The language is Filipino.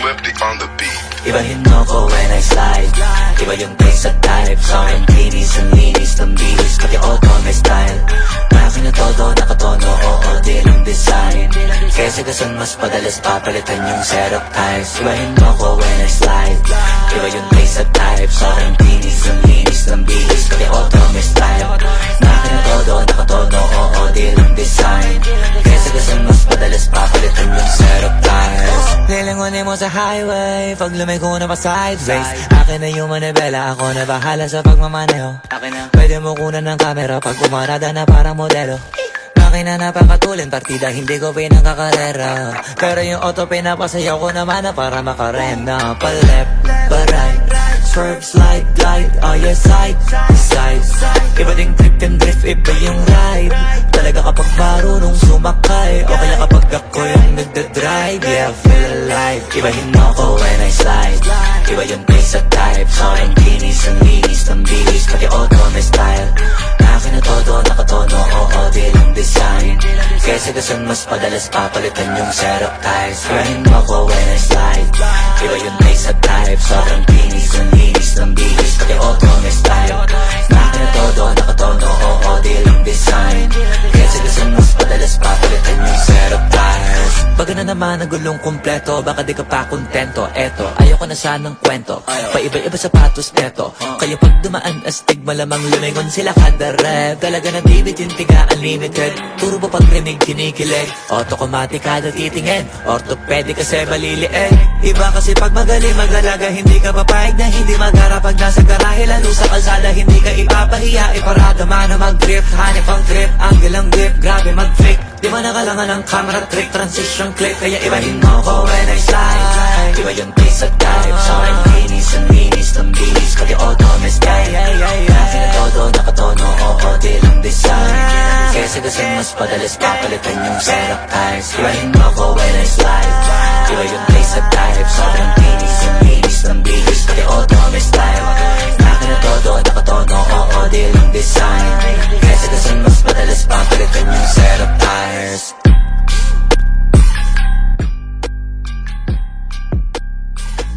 Swifty on the beat. Ibahin mo ko when I slide. Iba yung taste at type. Sa akin kinis ang linis ng bihis. Pati auto may style. Akin na todo, nakatono, oo, di lang design. Kesa gason mas padalas papalitan yung set of ties. Ibahin mo ko when I slide. Iba yung taste at type. Sa akin kinis ang linis ng bihis. Pati auto may style. Akin na todo, nakatono, oo, di lang design. Kesa gason mas padalas papalitan yung set of ties. Lilangunin mo sa highway, pag lumiko na pa sideways. Akin na yung manibela, ako na bahala sa pagmamaneho. Pwede mo kunan ng camera pag pumarada na parang modelo. Akin na napakatulin, partida hindi ko pinakakarera. Pero yung auto pinapasayaw ko naman na para makarena. Pa left, pa right, swerve, slide, glide. Oh yeah, side, side. Iba ding trip and drift, iba yung ride. Talaga kapag marunong sumakay. Okay lang kapag ako yung nagdadrive. Yeah, feel alive. Ibahin mo ko when I slide. Iba yung pace at type. Sa akin kinis ang linis ng bihis. Pati auto may style. Akin na todo, nakatono, oo, di lang design. Kesa gason mas padalas papalitan yung set of ties. Ibahin mo ko when I slide. Iba yung pace at type. Sa akin kinis ang linis ng bihis. Pati auto may style. Akin na todo, nakatono, oo, di lang design. Kesa gason mas padalas papalitan yung set of ties. Pag na naman ang gulong kumpleto, baka di ka pa kontento. Eto, ayoko na sanang kwento. Paiba-iba sapatos neto. Kaya pag dumaan astig, malamang lumingon sila kada rep. Talaga na bibitin, tiga unlimited. Turo pa pag rinig, kinikilig. Automatic kada titingin. Orthopedic kasi maliliit. Iba kasi pag magaling magalaga, hindi ka papayag na hindi magara. Pag nasa garahe, lalo sa kalsada, hindi ka ipapahiya. Iparada man na mag-grip, hanip ang trip. Angle ang grip, grabe mag-flick. Di ba nakalangan ng camera trick, transition click. Kaya ibahin mo ko when I slide. Iba yung taste at type. Sa akin kinis ang linis ng bihis. Pati auto may style. Akin na todo, nakatono, oo, di lang design. Kesa gason mas padalas papalitan yung set of ties. Ibahin mo ko when I slide. Iba yung